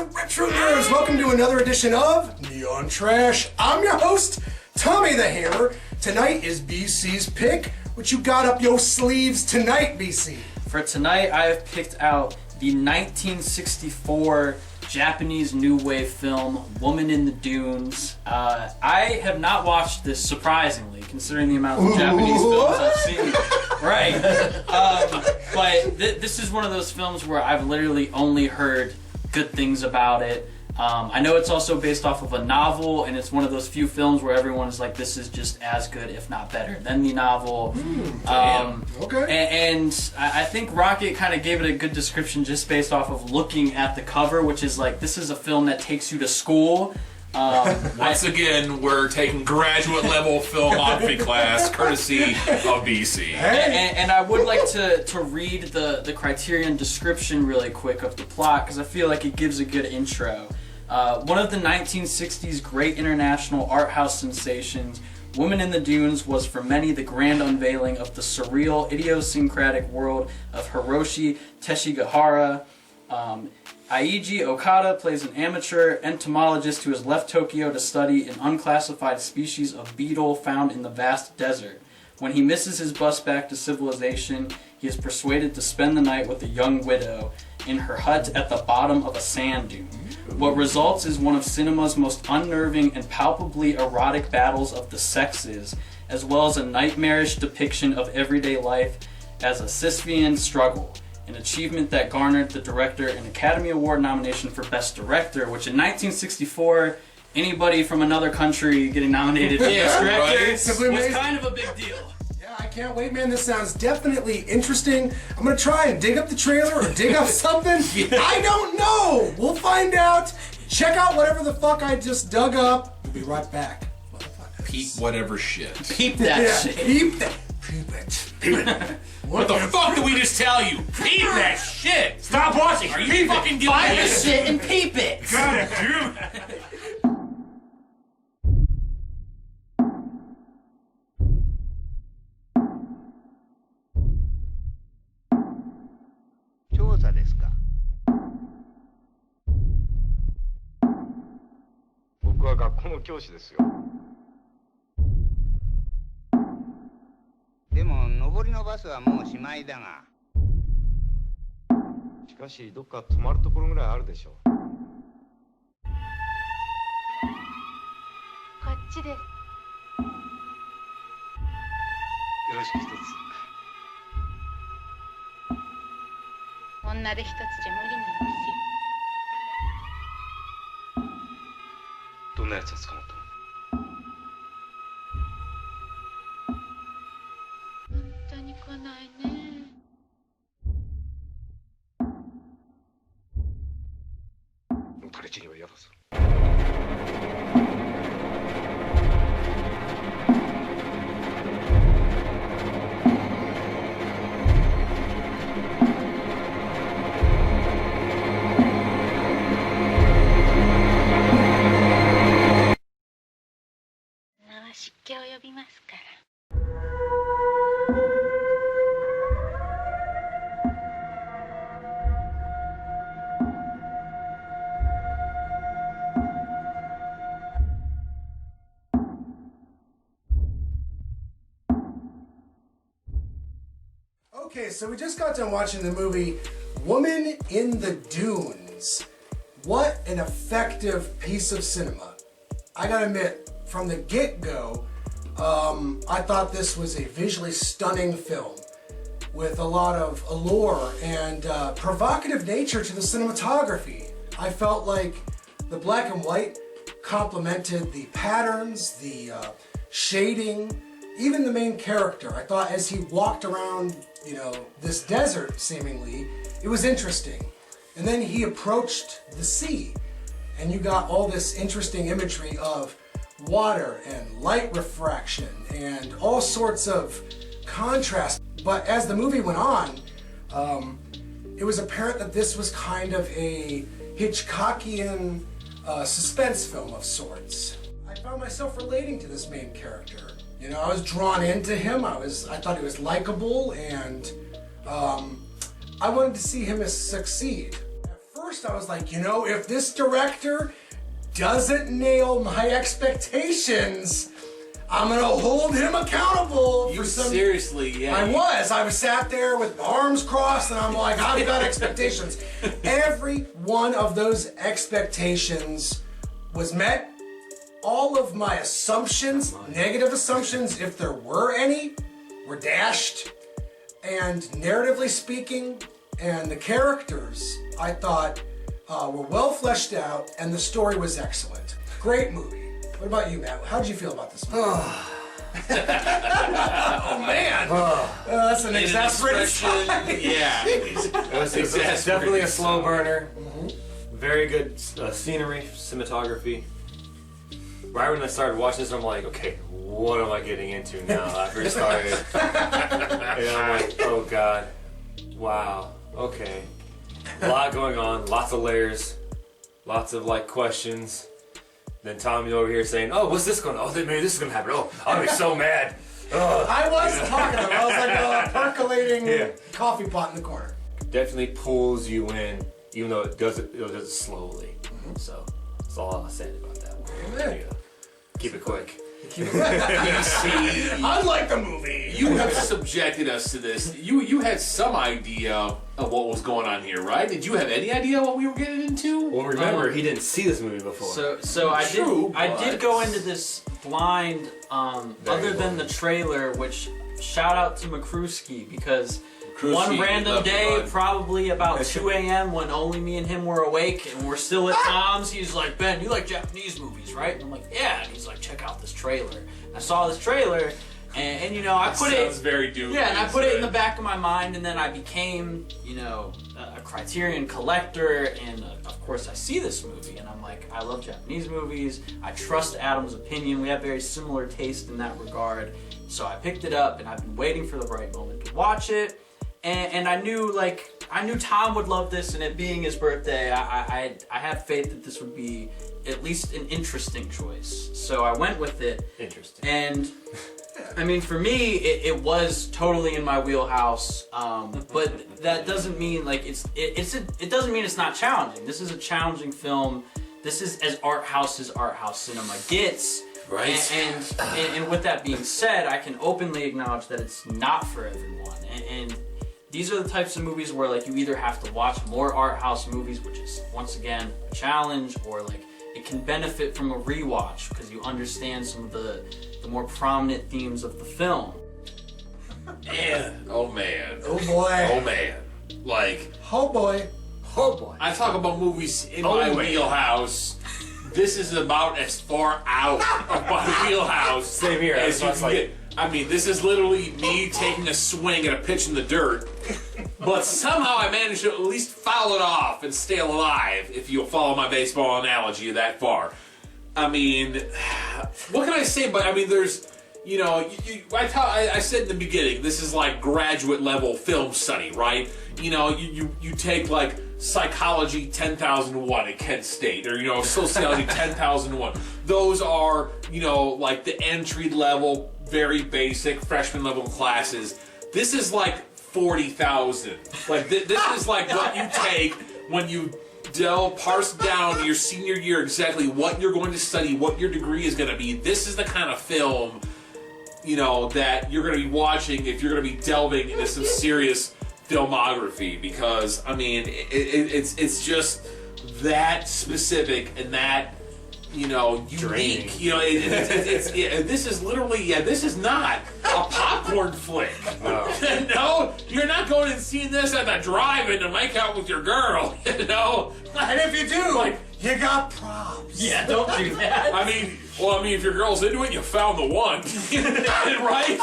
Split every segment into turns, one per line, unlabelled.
up, Retro Nerds? Welcome to another edition of Neon Trash. I'm your host, Tommy the Hammer. Tonight is BC's pick. What you got up your sleeves tonight, BC?
For tonight, I have picked out the 1964 Japanese new wave film, Woman in the Dunes. I have not watched this, surprisingly, considering the amount of Japanese films I've seen. Right. But this is one of those films where I've literally only heard good things about it. I know it's also based off of a novel, and it's one of those few films where everyone is like, this is just as good, if not better, than the novel.
Okay.
And I think Rocket kind of gave it a good description just based off of looking at the cover, which is like, this is a film that takes you to school.
Once again, we're taking graduate level filmography class courtesy of BC.
And I would like to read the Criterion description really quick of the plot, because I feel like it gives a good intro. One of the 1960s great international art house sensations, Woman in the Dunes was for many the grand unveiling of the surreal, idiosyncratic world of Hiroshi Teshigahara. Aiji Okada plays an amateur entomologist who has left Tokyo to study an unclassified species of beetle found in the vast desert. When he misses his bus back to civilization, he is persuaded to spend the night with a young widow in her hut at the bottom of a sand dune. What results is one of cinema's most unnerving and palpably erotic battles of the sexes, as well as a nightmarish depiction of everyday life as a Sisyphean struggle. An achievement that garnered the director an Academy Award nomination for Best Director, which in 1964, anybody from another country getting nominated for Best Director was kind of a big deal.
Yeah, I can't wait, man. This sounds definitely interesting. I'm gonna try and dig up the trailer or dig up something. I don't know. We'll find out. Check out whatever the fuck I just dug up. We'll be right back.
Peep whatever shit.
Peep that shit.
Peep that. Peep it. Peep it.
What the fuck did we just tell you? Peep that shit!
Stop watching!
Are you fucking giving
Find
me
the shit and peep it!
Got it, dude!
調査ですか。僕は学校の教師ですよ。でも上りのバスはもうしまいだが。しかしどっか泊まるところぐらいあるでしょう。
こっちです。
よろしく一つ。
女で一つじゃ無理なんですよ。
どんなやつが捕まったの？
本当に来ないね。
彼氏には嫌だぞ。
名は湿気を呼びますから。
Okay, so we just got done watching the movie Woman in the Dunes. What an effective piece of cinema. I gotta admit, from the get-go, I thought this was a visually stunning film with a lot of allure and provocative nature to the cinematography. I felt like the black and white complemented the patterns, the shading, even the main character. I thought as he walked around, this desert, seemingly, it was interesting. And then he approached the sea, and you got all this interesting imagery of water and light refraction and all sorts of contrast. But as the movie went on, it was apparent that this was kind of a Hitchcockian suspense film of sorts. I found myself relating to this main character. I was drawn into him. I thought he was likable, and I wanted to see him succeed. At first I was like, you know, if this director doesn't nail my expectations, I'm gonna hold him accountable for some.
Seriously, yeah.
I was sat there with arms crossed, and I'm like, I've got expectations. Every one of those expectations was met. All of my assumptions, negative assumptions, if there were any, were dashed. And narratively speaking, and the characters, I thought, were well fleshed out, and the story was excellent. Great movie. What about you, Matt? How did you feel about this movie? Oh man, that's an exasperated sigh.
Yeah.
It's definitely a slow burner. Very good scenery, cinematography. Right when I started watching this, I'm like, okay, what am I getting into now? After it started, and I'm like, oh god, wow, okay, a lot going on, lots of layers, lots of like questions. Then Tommy over here saying, oh, what's this going on? Oh, maybe this is going to happen. Oh, I'm be so mad. Ugh.
I was talking about it. I was like a percolating coffee pot in the corner.
Definitely pulls you in, even though it does it slowly. So that's all I'll say about that one.
Amen.
Yeah. Keep it quick.
Unlike the movie.
You have subjected us to this. You had some idea of what was going on here, right? Did you have any idea what we were getting into?
Well, remember, he didn't see this movie before.
So I
True,
did go into this blind, other than the trailer, which shout out to McCruskey, because one random day, probably about 2 a.m. when only me and him were awake and we're still at Tom's, he's like, Ben, you like Japanese movies, right? And I'm like, yeah. And he's like, check out this trailer. And I saw this trailer, and you know, I put it.
Sounds very dubious.
Yeah, and I put it in the back of my mind, and then I became, you know, a Criterion collector, and of course I see this movie, and I'm like, I love Japanese movies. I trust Adam's opinion. We have very similar taste in that regard. So I picked it up, and I've been waiting for the right moment to watch it. And I knew Tom would love this, and it being his birthday, I had faith that this would be at least an interesting choice. So I went with it.
Interesting.
And I mean, for me, it was totally in my wheelhouse. But that doesn't mean like it doesn't mean it's not challenging. This is a challenging film. This is as art house cinema gets.
Right.
And with that being said, I can openly acknowledge that it's not for everyone. And these are the types of movies where like you either have to watch more art house movies, which is once again a challenge, or like it can benefit from a rewatch because you understand some of the more prominent themes of the film.
Man. Oh man.
Oh boy.
Oh man. Like,
Oh boy.
Oh boy.
I talk about movies in my wheelhouse. This is about as far out of my wheelhouse
Same here.
as you
That's
can
like-
get. I mean, this is literally me taking a swing at a pitch in the dirt, but somehow I managed to at least foul it off and stay alive, if you'll follow my baseball analogy that far. I mean, what can I say? But I mean, there's, you know, I said in the beginning, this is like graduate level film study, right? You know, you take like psychology 10,001 at Kent State, or, you know, sociology 10,001. Those are, you know, like the entry level, very basic freshman level classes. This is like 40,000. Like this is like what you take when you parse down your senior year exactly what you're going to study, what your degree is going to be. This is the kind of film, you know, that you're going to be watching if you're going to be delving into some serious filmography, because I mean it's just that specific and that, you know, unique.
Draining.
You know, this is literally, this is not a popcorn flick.
No.
No, you're not going and seeing this at the drive-in to make out with your girl. You know,
And if you do, like, you got props.
Yeah, don't do that.
I mean, if your girl's into it, you found the one, right?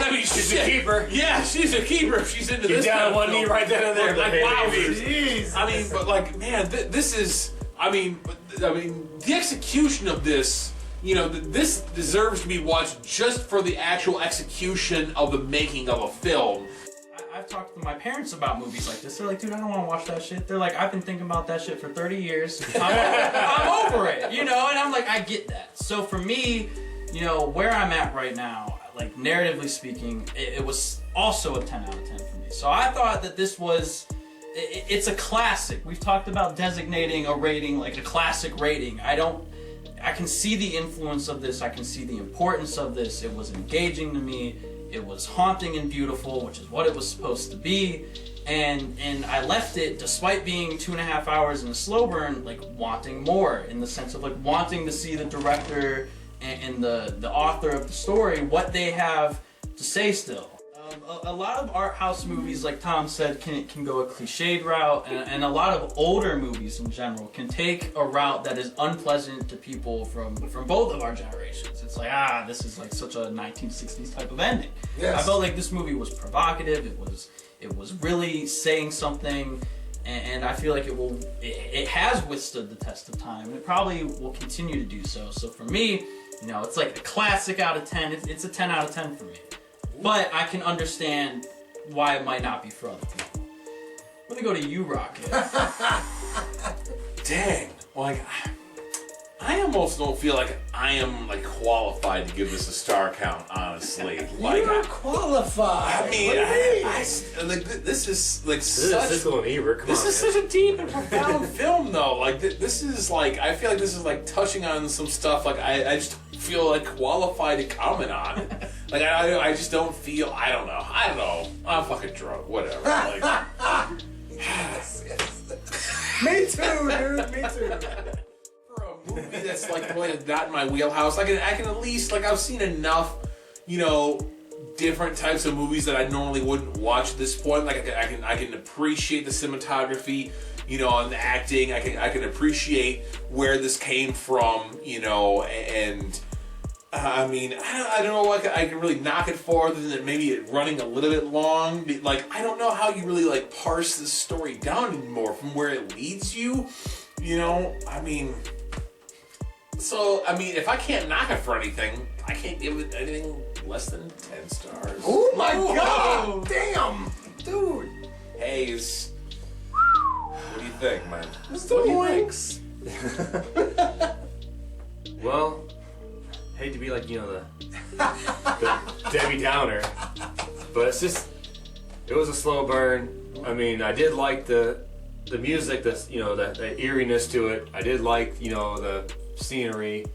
I mean,
She's a keeper.
Yeah, she's a keeper. She's into this.
You got
kind of
one knee
film.
right then and there.
Like,
Hey,
wow,
baby.
Jeez.
I mean, but like, man, this is. I mean, the execution of this. You know, this deserves to be watched just for the actual execution of the making of a film.
I've talked to my parents about movies like this. They're like, dude, I don't want to watch that shit. They're like, I've been thinking about that shit for 30 years. I'm over it, you know? And I'm like, I get that. So for me, you know, where I'm at right now, like narratively speaking, it was also a 10 out of 10 for me. So I thought that this was it's a classic. We've talked about designating a rating like a classic rating. I can see the influence of this. I can see the importance of this. It was engaging to me. It was haunting and beautiful, which is what it was supposed to be. And I left it, despite being 2.5 hours in a slow burn, like wanting more, in the sense of like wanting to see the director and the author of the story, what they have to say still. A lot of art house movies, like Tom said, can go a cliched route, and a lot of older movies in general can take a route that is unpleasant to people from both of our generations. It's like, this is like such a 1960s type of ending.
Yes.
I felt like this movie was provocative. It was really saying something, and I feel like it has withstood the test of time, and it probably will continue to do so. So for me, it's like a classic out of 10. It's a 10 out of 10 for me. But I can understand why it might not be for other people. I'm gonna go to you, Rocket.
Dang. Like, I almost don't feel like I am like qualified to give this a star count, honestly. Like,
You're qualified.
I mean,
What do you mean?
like this is like
This is Siskel and Ebert. Come
This
on,
is
man.
such a deep and profound film, though. Like, this is like, I feel like this is like touching on some stuff. Like, I just don't feel like qualified to comment on it. Like, I just don't feel. I don't know. I'm fucking drunk. Whatever. Like,
Yes. Me too, dude. Me too.
for a movie that's like really not in my wheelhouse, I can at least, like, I've seen enough, different types of movies that I normally wouldn't watch at this point. Like, I can appreciate the cinematography, and the acting. I can appreciate where this came from, and I mean, I don't know what I can really knock it for, other than maybe it running a little bit long. Like, I don't know how you really like parse this story down anymore from where it leads you. I mean, if I can't knock it for anything, I can't give it anything less than 10 stars.
Oh my god! Damn! Dude!
Hayes, what do you think, man?
Mr. Winks!
Well, hate to be like, the Debbie Downer, but it was a slow burn. I mean, I did like the music, the eeriness to it. I did like, the scenery,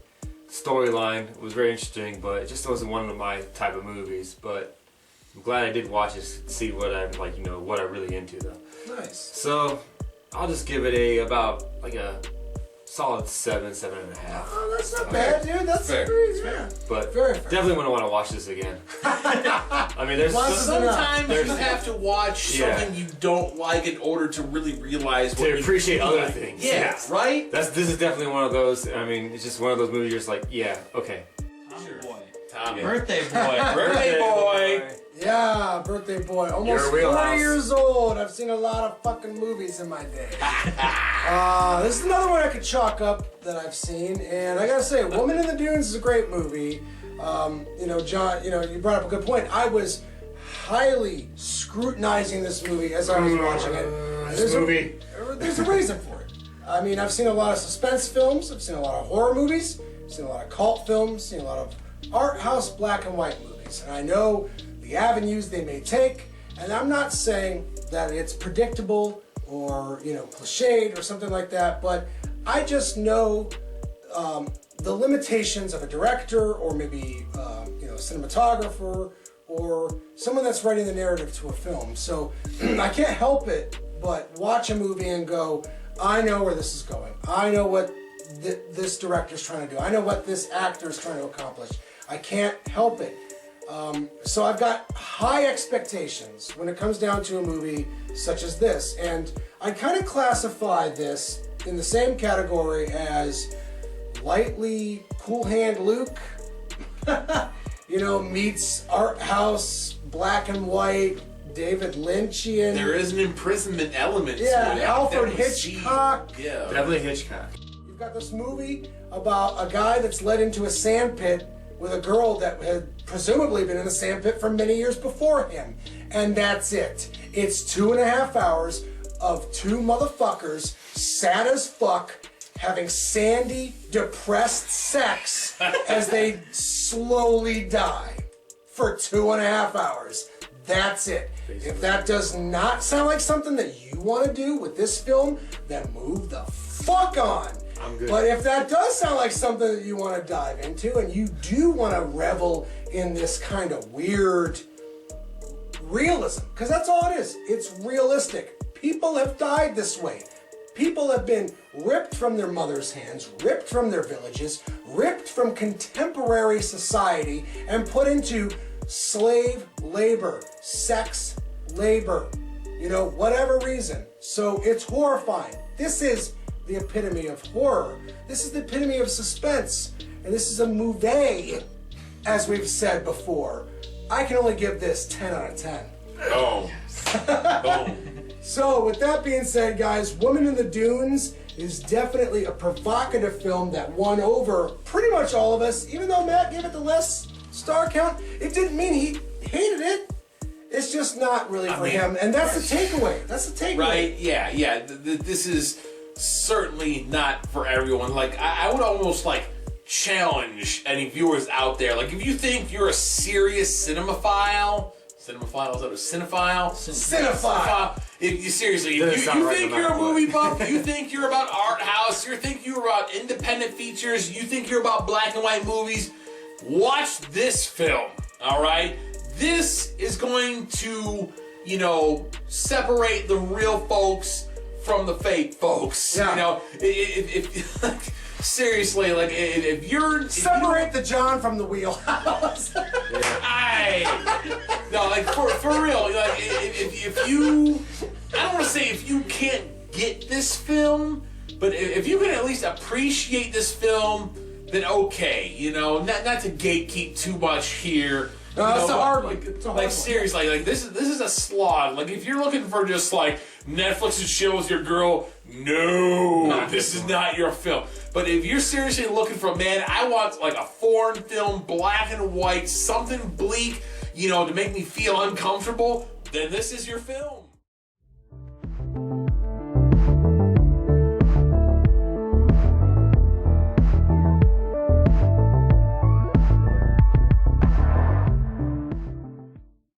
storyline was very interesting, but it just wasn't one of my type of movies. But I'm glad I did watch it to see what I'm like, what I'm really into though.
Nice.
So I'll just give it about a solid 7.5.
Oh, that's not bad, dude. That's
Fair.
pretty fair.
But
Very fair.
definitely want to watch this again. I mean, there's
Once is enough.
Sometimes you have to watch
Yeah.
something you don't like in order to really realize what
to
you
appreciate
do
other
like.
things.
Yeah,
Yes.
right?
This is definitely one of those. I mean, it's just one of those movies. You're just like, yeah, okay.
Tommy boy.
Tommy.
Birthday boy.
Birthday boy.
Yeah, birthday boy. Almost
Your
40
wheelhouse.
years old. I've seen a lot of fucking movies in my day. This is another one I could chalk up that I've seen, and I gotta say, Woman in the Dunes is a great movie. John, you brought up a good point. I was highly scrutinizing this movie as I was watching it.
This movie.
There's a reason for it. I mean, I've seen a lot of suspense films. I've seen a lot of horror movies. I've seen a lot of cult films. Seen a lot of art house black and white movies, and I know the avenues they may take. And I'm not saying that it's predictable or cliched or something like that, but I just know the limitations of a director or maybe cinematographer or someone that's writing the narrative to a film. So I can't help it but watch a movie and go, I know where this is going. I know what this director's trying to do. I know what this actor's trying to accomplish. I can't help it. So I've got high expectations when it comes down to a movie such as this. And I kind of classify this in the same category as lightly Cool Hand Luke, meets art house, black and white, David Lynchian.
There is an imprisonment element
Yeah,
to it.
Alfred
That we see.
Hitchcock.
Yeah.
Definitely Hitchcock.
You've got this movie about a guy that's led into a sandpit with a girl that had presumably been in the sandpit for many years before him. And that's it. It's 2.5 hours of two motherfuckers, sad as fuck, having sandy, depressed sex as they slowly die for 2.5 hours. That's it. If that does not sound like something that you want to do with this film, then move the fuck on.
I'm good.
But if that does sound like something that you want to dive into, and you do want to revel in this kind of weird realism, because that's all it is. It's realistic. People have died this way. People have been ripped from their mother's hands, ripped from their villages, ripped from contemporary society, and put into slave labor, sex labor, whatever reason. So it's horrifying. This is the epitome of horror. This is the epitome of suspense. And this is a movie, as we've said before. I can only give this 10 out of 10.
Oh. Boom.
So with that being said, guys, Woman in the Dunes is definitely a provocative film that won over pretty much all of us. Even though Matt gave it the less star count, it didn't mean he hated it. It's just not really for him, and that's the takeaway. That's the takeaway.
Right? Yeah. This is certainly not for everyone. Like, I would almost challenge any viewers out there. Like, if you think you're a serious cinephile, is that a cinephile? Cinephile. If you seriously, if you think you're a movie buff, you think you're about art house, you think you're about independent features, you think you're about black and white movies, watch this film. All right. This is going to, separate the real folks from the fake folks.
Yeah.
If seriously, if you're
Separate the John from the wheelhouse.
for real, if you, I don't want to say if you can't get this film, but if you can at least appreciate this film, then okay, not to gatekeep too much here.
No, that's a hard one.
Seriously, this is a slog. Like, if you're looking for just Netflix and chill with your girl, no, this is not your film. But if you're seriously looking for, man, I want a foreign film, black and white, something bleak, to make me feel uncomfortable, then this is your film.